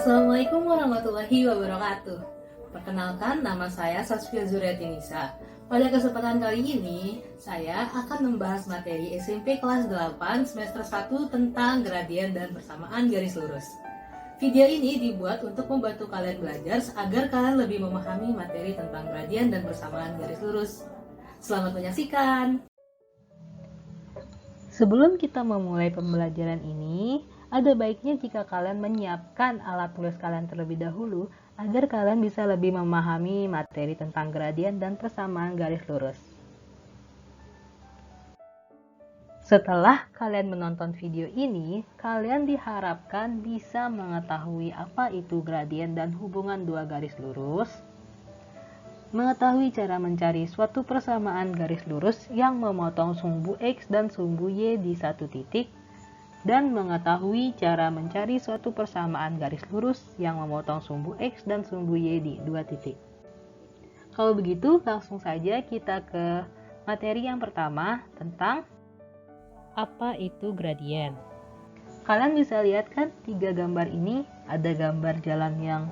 Assalamualaikum warahmatullahi wabarakatuh. Perkenalkan, nama saya Sasfia Zuriatinisa. Pada kesempatan kali ini, saya akan membahas materi SMP kelas 8 semester 1 tentang gradien dan persamaan garis lurus. Video ini dibuat untuk membantu kalian belajar agar kalian lebih memahami materi tentang gradien dan persamaan garis lurus. Selamat menyaksikan! Sebelum kita memulai pembelajaran ini, ada baiknya jika kalian menyiapkan alat tulis kalian terlebih dahulu agar kalian bisa lebih memahami materi tentang gradien dan persamaan garis lurus. Setelah kalian menonton video ini, kalian diharapkan bisa mengetahui apa itu gradien dan hubungan dua garis lurus, mengetahui cara mencari suatu persamaan garis lurus yang memotong sumbu X dan sumbu Y di satu titik, dan mengetahui cara mencari suatu persamaan garis lurus yang memotong sumbu X dan sumbu Y di dua titik. Kalau begitu, langsung saja kita ke materi yang pertama tentang apa itu gradien. Kalian bisa lihat kan tiga gambar ini, ada gambar jalan yang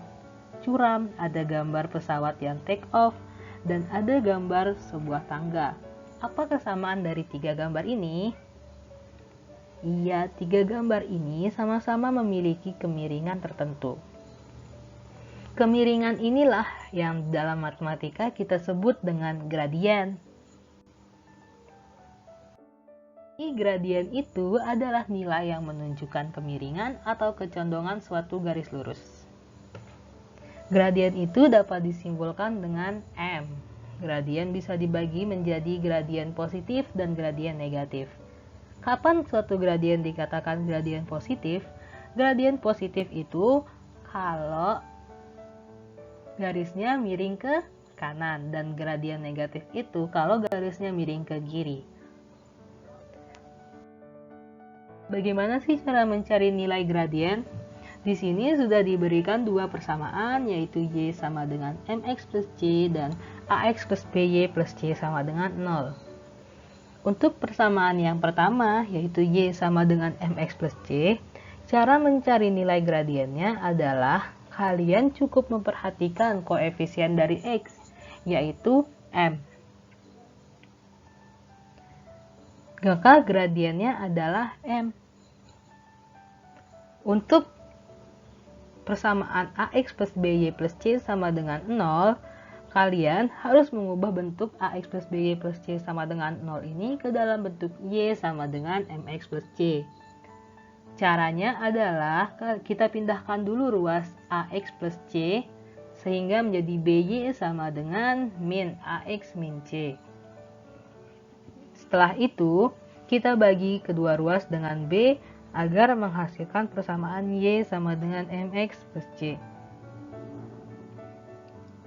curam, ada gambar pesawat yang take off, dan ada gambar sebuah tangga. Apa kesamaan dari tiga gambar ini? Iya, tiga gambar ini sama-sama memiliki kemiringan tertentu. Kemiringan inilah yang dalam matematika kita sebut dengan gradien. Gradien itu adalah nilai yang menunjukkan kemiringan atau kecondongan suatu garis lurus. Gradien itu dapat disimbolkan dengan M. Gradien bisa dibagi menjadi gradien positif dan gradien negatif. Kapan suatu gradien dikatakan gradien positif? Gradien positif itu kalau garisnya miring ke kanan, dan gradien negatif itu kalau garisnya miring ke kiri. Bagaimana sih cara mencari nilai gradien? Di sini sudah diberikan dua persamaan, yaitu Y sama dengan MX plus C dan AX plus BY plus C sama dengan 0. Untuk persamaan yang pertama, yaitu Y sama dengan MX plus C, cara mencari nilai gradiennya adalah kalian cukup memperhatikan koefisien dari X, yaitu M. Maka gradiennya adalah M. Untuk persamaan AX plus BY plus C sama dengan 0, kalian harus mengubah bentuk AX plus BY plus C sama dengan 0 ini ke dalam bentuk Y sama dengan MX plus C. Caranya adalah kita pindahkan dulu ruas AX plus C sehingga menjadi BY sama dengan min AX min C. Setelah itu, kita bagi kedua ruas dengan B agar menghasilkan persamaan Y sama dengan MX plus C.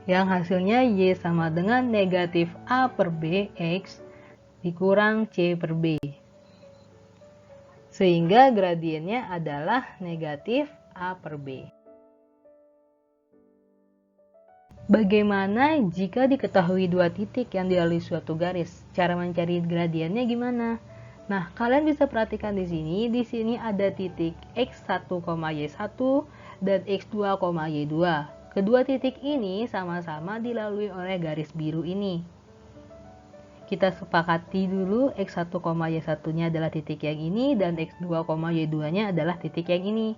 Yang hasilnya Y sama dengan negatif A per B X dikurang C per B. Sehingga gradiennya adalah negatif A per B. Bagaimana jika diketahui dua titik yang dilalui suatu garis? Cara mencari gradiennya gimana? Nah, kalian bisa perhatikan di sini. Di sini ada titik X1, Y1 dan X2, Y2. Kedua titik ini sama-sama dilalui oleh garis biru ini. Kita sepakati dulu X1, Y1-nya adalah titik yang ini dan X2, Y2-nya adalah titik yang ini.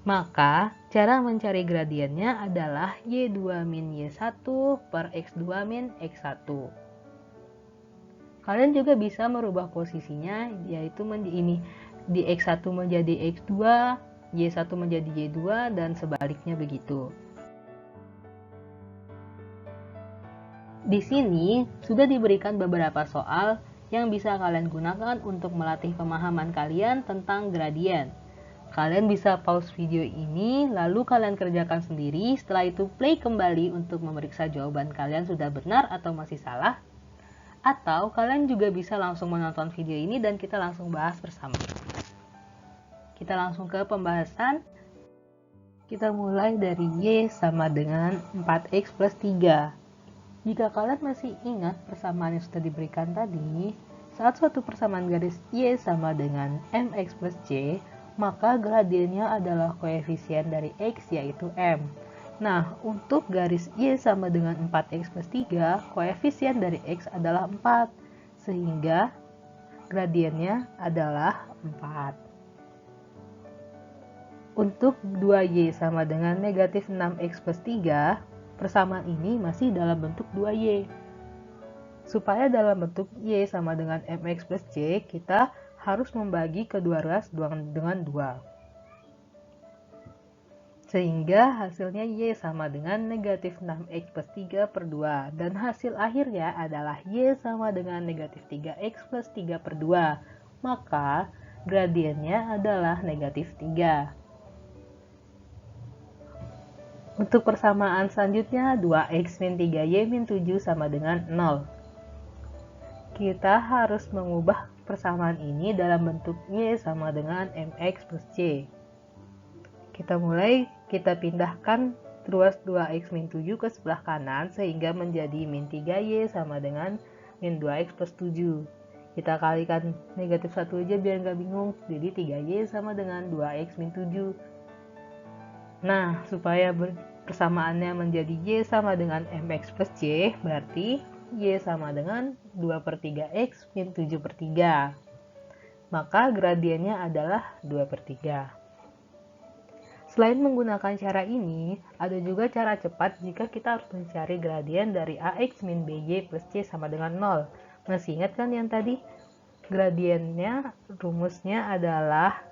Maka, cara mencari gradiennya adalah Y2 min Y1 per X2 min X1. Kalian juga bisa merubah posisinya, yaitu ini di X1 menjadi X2, Y1 menjadi Y2, dan sebaliknya begitu. Di sini sudah diberikan beberapa soal yang bisa kalian gunakan untuk melatih pemahaman kalian tentang gradien. Kalian bisa pause video ini, lalu kalian kerjakan sendiri. Setelah itu play kembali untuk memeriksa jawaban kalian sudah benar atau masih salah. Atau kalian juga bisa langsung menonton video ini dan kita langsung bahas bersama. Kita langsung ke pembahasan. Kita mulai dari Y sama dengan 4X plus 3. Jika kalian masih ingat persamaan yang sudah diberikan tadi, saat suatu persamaan garis Y sama dengan MX plus C, maka gradiennya adalah koefisien dari X yaitu M. Nah, untuk garis Y sama dengan 4X plus 3, koefisien dari X adalah 4, sehingga gradiennya adalah 4. Untuk 2Y sama dengan negatif 6X plus 3, persamaan ini masih dalam bentuk 2Y. Supaya dalam bentuk Y sama dengan MX plus C, kita harus membagi kedua ruas dengan 2. Sehingga hasilnya Y sama dengan negatif 6X plus 3 per 2. Dan hasil akhirnya adalah Y sama dengan negatif 3X plus 3 per 2. Maka gradiennya adalah negatif 3. Untuk persamaan selanjutnya, 2X min 3Y min 7 sama dengan 0. Kita harus mengubah persamaan ini dalam bentuk Y sama dengan MX plus C. Kita pindahkan ruas 2X min 7 ke sebelah kanan sehingga menjadi min 3Y sama dengan min 2X plus 7. Kita kalikan negatif 1 aja biar nggak bingung, jadi 3Y sama dengan 2X min 7. Nah, supaya persamaannya menjadi Y sama dengan MX plus C, berarti Y sama dengan 2 per 3X min 7 per 3. Maka gradiennya adalah 2 per 3. Selain menggunakan cara ini, ada juga cara cepat jika kita harus mencari gradien dari AX min BY plus C sama dengan 0. Masih ingat kan yang tadi? Gradiennya, rumusnya adalah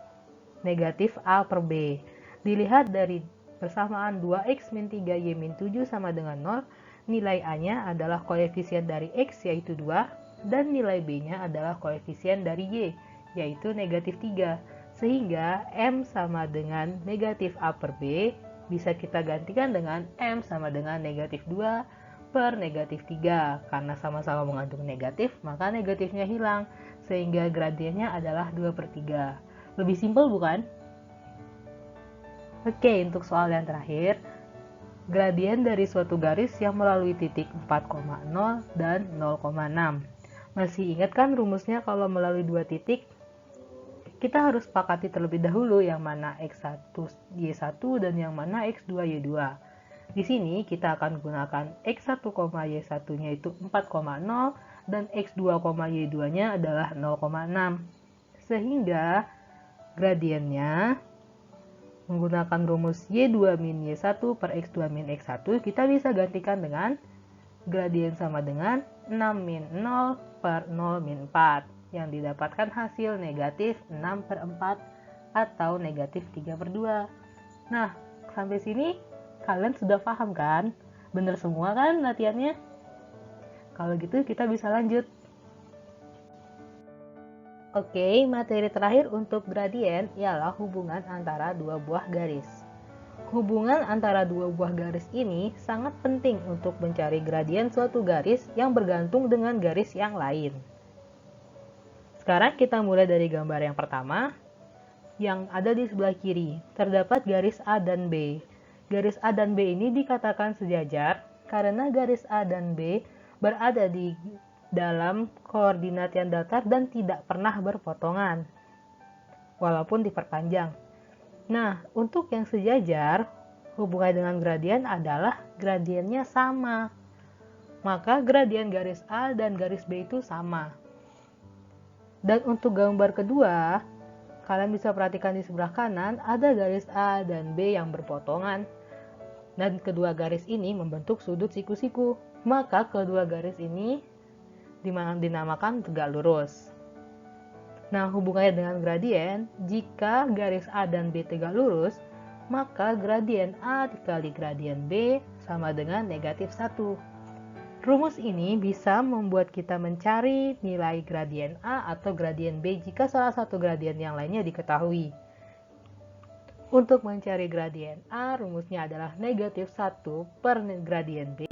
negatif A per B. Dilihat dari persamaan 2X min 3Y min 7 sama dengan 0, nilai A-nya adalah koefisien dari X yaitu 2, dan nilai B-nya adalah koefisien dari Y yaitu negatif 3. Sehingga M sama dengan negatif A per B bisa kita gantikan dengan M sama dengan negatif 2 per negatif 3. Karena sama-sama mengandung negatif, maka negatifnya hilang. Sehingga gradiennya adalah 2 per 3. Lebih simpel bukan? Oke, untuk soal yang terakhir, gradien dari suatu garis yang melalui titik 4,0 dan 0,6. Masih ingat kan rumusnya kalau melalui dua titik? Kita harus sepakati terlebih dahulu yang mana X1 Y1 dan yang mana X2 Y2. Di sini kita akan gunakan X1, Y1-nya itu 4,0 dan X2, Y2-nya adalah 0,6. Sehingga gradiennya menggunakan rumus Y2 min Y1 per X2 min X1, kita bisa gantikan dengan gradien sama dengan 6 min 0 per 0 min 4. Yang didapatkan hasil negatif 6 per 4 atau negatif 3 per 2. Nah, sampai sini kalian sudah paham kan? Bener semua kan latihannya? Kalau gitu kita bisa lanjut. Oke, materi terakhir untuk gradien ialah hubungan antara dua buah garis. Hubungan antara dua buah garis ini sangat penting untuk mencari gradien suatu garis yang bergantung dengan garis yang lain. Sekarang kita mulai dari gambar yang pertama, yang ada di sebelah kiri. Terdapat garis A dan B. Garis A dan B ini dikatakan sejajar karena garis A dan B berada di dalam koordinat yang datar dan tidak pernah berpotongan, walaupun diperpanjang. Nah, untuk yang sejajar, hubungan dengan gradien adalah gradiennya sama. Maka gradien garis A dan garis B itu sama. Dan untuk gambar kedua, kalian bisa perhatikan di sebelah kanan ada garis A dan B yang berpotongan. Dan kedua garis ini membentuk sudut siku-siku. Maka kedua garis ini dinamakan tegak lurus. Nah, hubungannya dengan gradien, jika garis A dan B tegak lurus, maka gradien A dikali gradien B sama dengan negatif 1. Rumus ini bisa membuat kita mencari nilai gradien A atau gradien B jika salah satu gradien yang lainnya diketahui. Untuk mencari gradien A, rumusnya adalah negatif 1 per gradien B.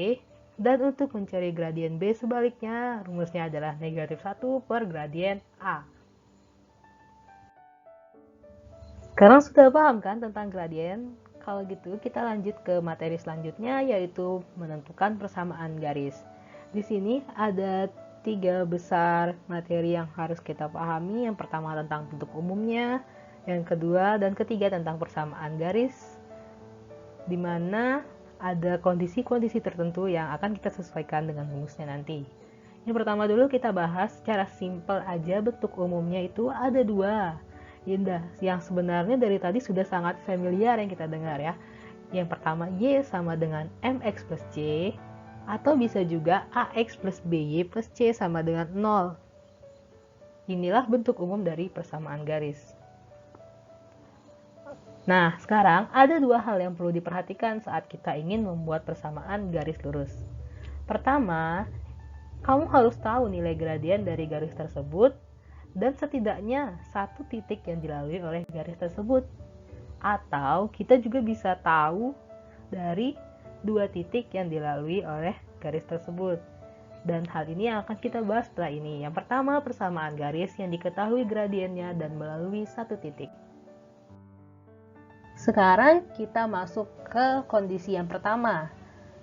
Dan untuk mencari gradien B sebaliknya, rumusnya adalah negatif 1 per gradien A. Sekarang sudah paham kan tentang gradien? Kalau gitu kita lanjut ke materi selanjutnya, yaitu menentukan persamaan garis. Di sini ada 3 besar materi yang harus kita pahami. Yang pertama tentang bentuk umumnya, Yang kedua dan ketiga tentang persamaan garis, di mana ada kondisi-kondisi tertentu yang akan kita sesuaikan dengan rumusnya nanti. Yang pertama dulu kita bahas secara simpel aja, bentuk umumnya itu ada dua. Yang sebenarnya dari tadi sudah sangat familiar yang kita dengar ya. Yang pertama Y sama dengan MX plus C, atau bisa juga AX plus BY plus C sama dengan 0. Inilah bentuk umum dari persamaan garis. Nah, sekarang ada dua hal yang perlu diperhatikan saat kita ingin membuat persamaan garis lurus. Pertama, kamu harus tahu nilai gradien dari garis tersebut dan setidaknya satu titik yang dilalui oleh garis tersebut. Atau kita juga bisa tahu dari dua titik yang dilalui oleh garis tersebut. Dan hal ini yang akan kita bahas setelah ini. Yang pertama, persamaan garis yang diketahui gradiennya dan melalui satu titik. Sekarang kita masuk ke kondisi yang pertama.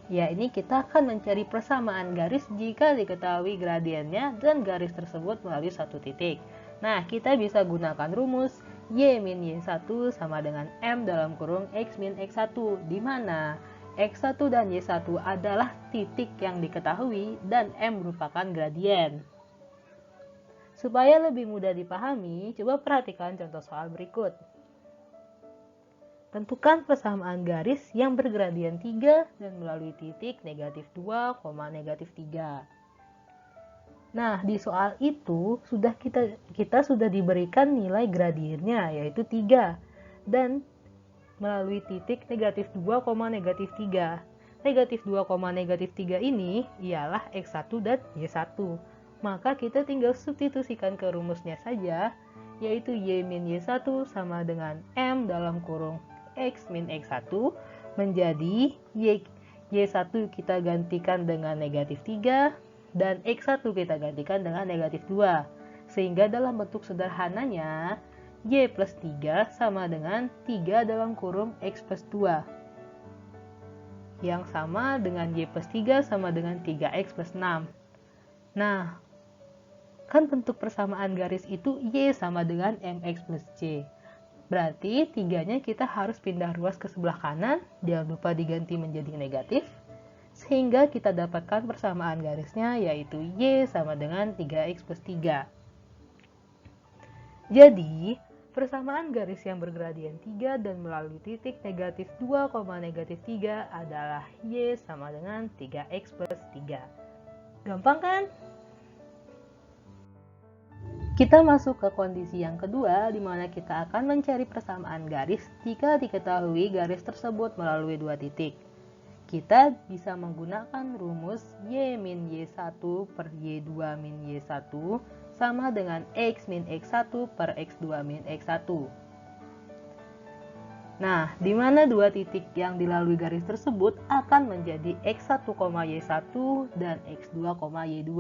Ya, ini kita akan mencari persamaan garis jika diketahui gradiennya dan garis tersebut melalui satu titik. Nah, kita bisa gunakan rumus Y min Y1 sama dengan M dalam kurung X min X1, di mana X1 dan Y1 adalah titik yang diketahui dan M merupakan gradien. Supaya lebih mudah dipahami, coba perhatikan contoh soal berikut. Tentukan persamaan garis yang bergradien 3 dan melalui titik negatif 2, negatif 3. Nah, di soal itu kita sudah diberikan nilai gradiennya yaitu 3 dan melalui titik negatif 2, negatif 3. Negatif 2, negatif 3 ini ialah X1 dan Y1. Maka kita tinggal substitusikan ke rumusnya saja, yaitu Y min Y1 sama dengan M dalam kurung X min X1 menjadi Y1 kita gantikan dengan negatif 3 dan X1 kita gantikan dengan negatif 2. Sehingga dalam bentuk sederhananya Y plus 3 sama dengan 3 dalam kurung X plus 2. Yang sama dengan Y plus 3 sama dengan 3X plus 6. Nah, kan bentuk persamaan garis itu Y sama dengan MX plus C. Berarti 3-nya kita harus pindah ruas ke sebelah kanan, jangan lupa diganti menjadi negatif. Sehingga kita dapatkan persamaan garisnya yaitu Y sama dengan 3X plus 3. Jadi, persamaan garis yang bergradien 3 dan melalui titik negatif 2, negatif 3 adalah Y sama dengan 3X plus 3. Gampang kan? Kita masuk ke kondisi yang kedua, di mana kita akan mencari persamaan garis jika diketahui garis tersebut melalui dua titik. Kita bisa menggunakan rumus Y min Y1 per Y2 min Y1 sama dengan X min X1 per X2 min X1. Nah, di mana dua titik yang dilalui garis tersebut akan menjadi X1, Y1 dan X2, Y2.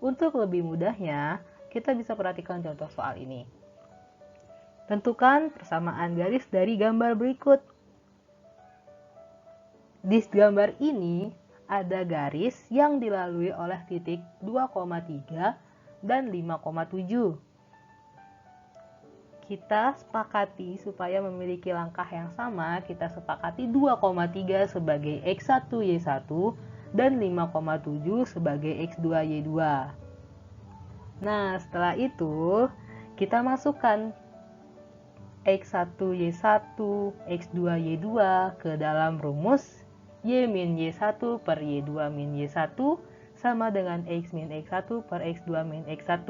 Untuk lebih mudahnya, kita bisa perhatikan contoh soal ini. Tentukan persamaan garis dari gambar berikut. Di gambar ini ada garis yang dilalui oleh titik 2,3 dan 5,7. Kita sepakati supaya memiliki langkah yang sama, kita sepakati 2,3 sebagai X1 Y1 dan 5,7 sebagai X2 Y2. Nah, setelah itu kita masukkan X1 Y1, X2 Y2 ke dalam rumus Y min Y1 per Y2 min Y1 sama dengan X min X1 per X2 min X1.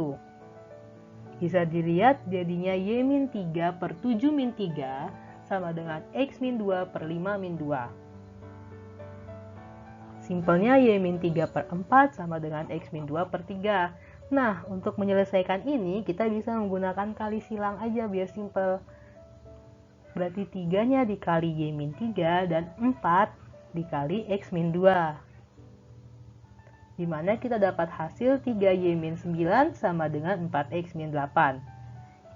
Bisa dilihat jadinya Y min 3 per 7 min 3 sama dengan X min 2 per 5 min 2. Simpelnya Y min 3 per 4 sama dengan X min 2 per 3. Nah, untuk menyelesaikan ini kita bisa menggunakan kali silang aja biar simpel. Berarti 3-nya dikali Y min 3 dan 4 dikali X min 2. Dimana kita dapat hasil 3Y min 9 sama dengan 4X min 8.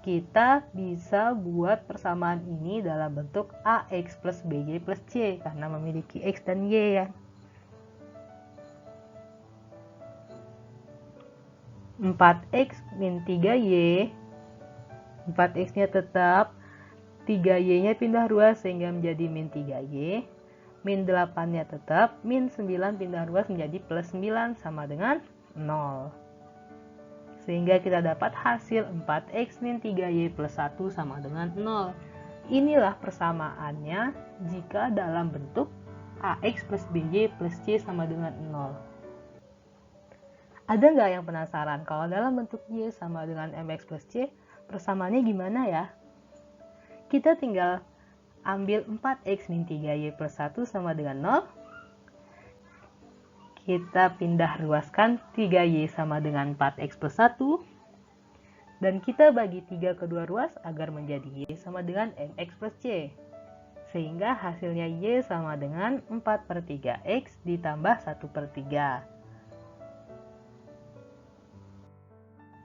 Kita bisa buat persamaan ini dalam bentuk AX plus BY plus C karena memiliki X dan Y ya. 4X min 3Y 4x-nya tetap, 3y-nya pindah ruas sehingga menjadi min 3y. Min 8-nya tetap, min 9 pindah ruas menjadi plus 9 sama dengan 0. Sehingga kita dapat hasil 4x min 3y plus 1 sama dengan 0. Inilah persamaannya jika dalam bentuk ax plus by plus c sama dengan 0. Ada nggak yang penasaran kalau dalam bentuk y sama dengan mx plus c, persamaannya gimana ya? Kita tinggal ambil 4x min 3y plus 1 sama dengan 0. Kita pindah ruaskan 3y sama dengan 4x plus 1. Dan kita bagi 3 kedua ruas agar menjadi y sama dengan mx plus c. Sehingga hasilnya y sama dengan 4/3x ditambah 1/3.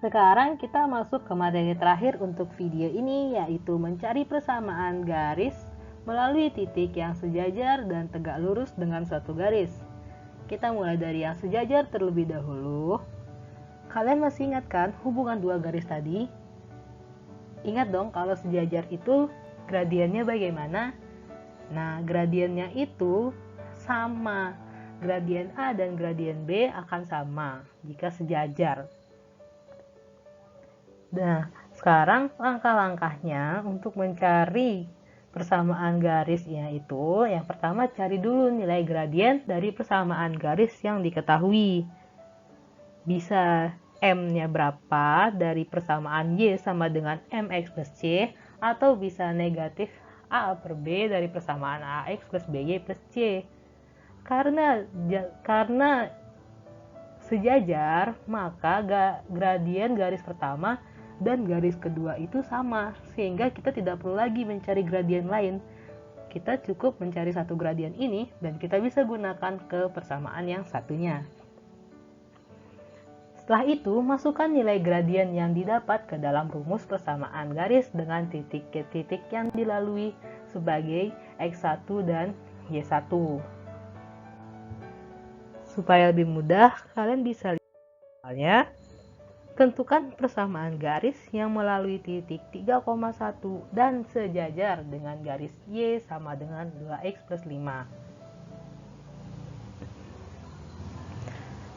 Sekarang kita masuk ke materi terakhir untuk video ini, yaitu mencari persamaan garis melalui titik yang sejajar dan tegak lurus dengan suatu garis. Kita mulai dari yang sejajar terlebih dahulu. Kalian masih ingat kan hubungan dua garis tadi? Ingat dong kalau sejajar itu gradiennya bagaimana? Nah, gradiennya itu sama. Gradien A dan gradien B akan sama jika sejajar. Nah, sekarang langkah-langkahnya untuk mencari persamaan garisnya itu, yang pertama cari dulu nilai gradien dari persamaan garis yang diketahui. Bisa M-nya berapa dari persamaan Y sama dengan MX plus C, atau bisa negatif A per B dari persamaan AX plus BY plus C. Karena sejajar, maka gradien garis pertama dan garis kedua itu sama, sehingga kita tidak perlu lagi mencari gradien lain. Kita cukup mencari satu gradien ini dan kita bisa gunakan ke persamaan yang satunya. Setelah itu, masukkan nilai gradien yang didapat ke dalam rumus persamaan garis dengan titik-titik yang dilalui sebagai X1 dan Y1. Supaya lebih mudah, kalian bisa lihat misalnya, tentukan persamaan garis yang melalui titik 3,1 dan sejajar dengan garis Y sama dengan 2X plus 5.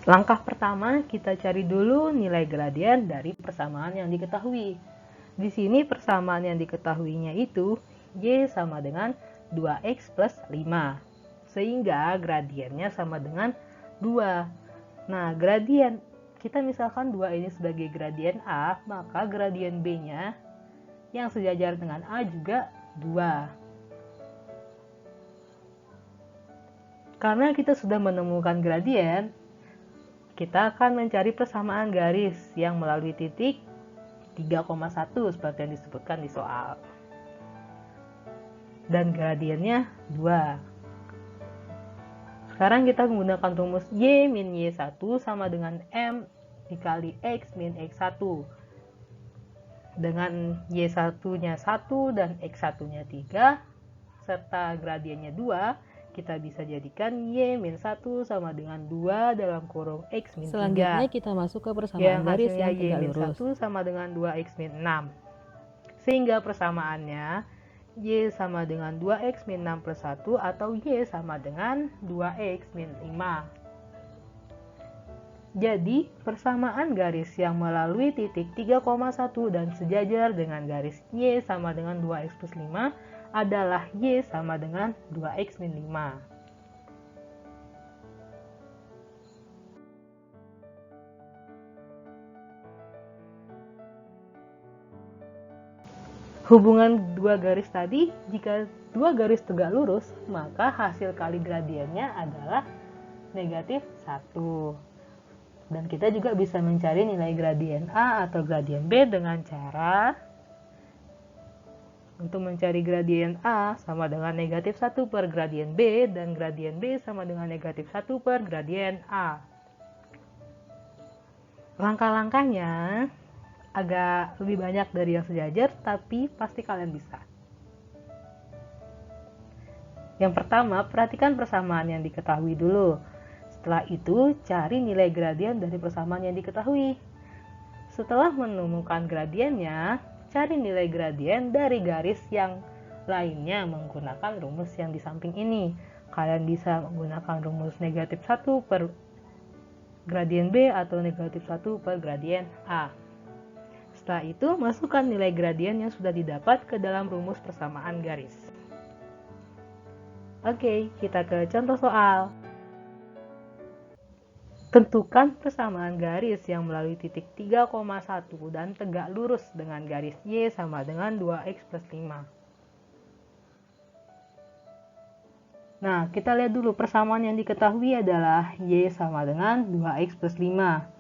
Langkah pertama, kita cari dulu nilai gradien dari persamaan yang diketahui. Di sini persamaan yang diketahuinya itu Y sama dengan 2X plus 5. Sehingga gradiennya sama dengan 2. Nah, gradien, kita misalkan 2 ini sebagai gradien A, maka gradien B-nya yang sejajar dengan A juga 2. Karena kita sudah menemukan gradien, kita akan mencari persamaan garis yang melalui titik 3,1 seperti yang disebutkan di soal. Dan gradiennya 2. Sekarang kita menggunakan rumus Y min Y1 sama dengan M dikali X min X1. Dengan Y1-nya 1 dan X1-nya 3, serta gradiennya 2, kita bisa jadikan Y min 1 sama dengan 2 dalam kurung X min 3. Selanjutnya kita masuk ke persamaan garis yang tegak lurus. Y min 1 sama dengan 2X min 6. Sehingga persamaannya Y sama dengan 2X min 6 plus 1 atau Y sama dengan 2X min 5. Jadi, persamaan garis yang melalui titik 3,1 dan sejajar dengan garis Y sama dengan 2X plus 5 adalah Y sama dengan 2X min 5. Hubungan dua garis tadi, jika dua garis tegak lurus, maka hasil kali gradiennya adalah negatif 1. Dan kita juga bisa mencari nilai gradien A atau gradien B dengan cara untuk mencari gradien A sama dengan negatif 1 per gradien B dan gradien B sama dengan negatif 1 per gradien A. Langkah-langkahnya agak lebih banyak dari yang sejajar, tapi pasti kalian bisa. Yang pertama, perhatikan persamaan yang diketahui dulu. Setelah itu, cari nilai gradien dari persamaan yang diketahui. Setelah menemukan gradiennya, cari nilai gradien dari garis yang lainnya menggunakan rumus yang di samping ini. Kalian bisa menggunakan rumus negatif 1 per gradien B atau negatif 1 per gradien A. Setelah itu, masukkan nilai gradien yang sudah didapat ke dalam rumus persamaan garis. Oke, kita ke contoh soal. Tentukan persamaan garis yang melalui titik 3,1 dan tegak lurus dengan garis Y sama dengan 2x plus 5. Nah, kita lihat dulu persamaan yang diketahui adalah Y sama dengan 2x plus 5.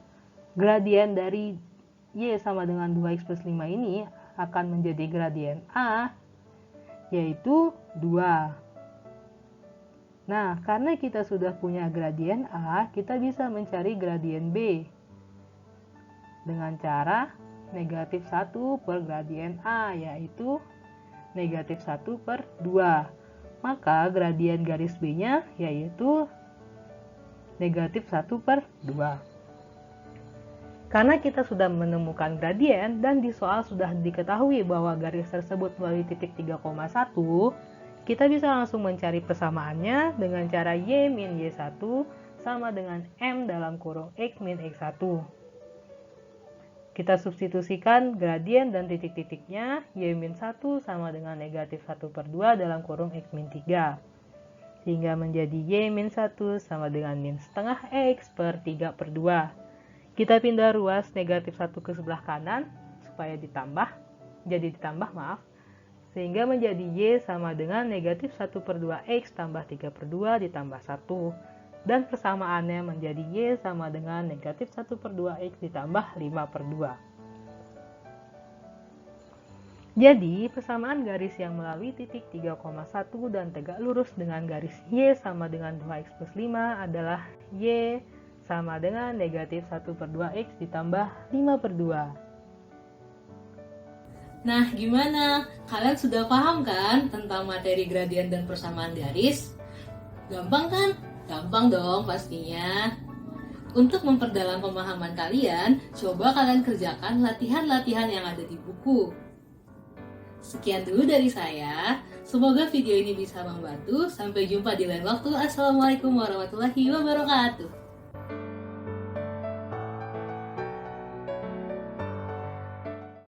Gradien dari Y sama dengan 2x plus 5 ini akan menjadi gradien A, yaitu 2. Nah, karena kita sudah punya gradien A, kita bisa mencari gradien B dengan cara negatif 1 per gradien A, yaitu negatif 1 per 2. Maka gradien garis B-nya yaitu negatif 1 per 2. Karena kita sudah menemukan gradien dan di soal sudah diketahui bahwa garis tersebut melalui titik 3,1, kita bisa langsung mencari persamaannya dengan cara Y min Y1 sama dengan M dalam kurung X min X1. Kita substitusikan gradien dan titik-titiknya, Y min 1 sama dengan negatif 1 per 2 dalam kurung X min 3. Sehingga menjadi Y min 1 sama dengan min setengah X per 3 per 2. Kita pindah ruas negatif 1 ke sebelah kanan supaya jadi ditambah sehingga menjadi Y sama dengan negatif 1 per 2X tambah 3 per 2 ditambah 1. Dan persamaannya menjadi Y sama dengan negatif 1 per 2X ditambah 5 per 2. Jadi, persamaan garis yang melalui titik 3,1 dan tegak lurus dengan garis Y sama dengan 2X plus 5 adalah Y sama dengan negatif 1 per 2X ditambah 5 per 2. Nah, gimana? Kalian sudah paham kan tentang materi gradien dan persamaan garis? Gampang kan? Gampang dong pastinya. Untuk memperdalam pemahaman kalian, coba kalian kerjakan latihan-latihan yang ada di buku. Sekian dulu dari saya. Semoga video ini bisa membantu. Sampai jumpa di lain waktu. Assalamualaikum warahmatullahi wabarakatuh.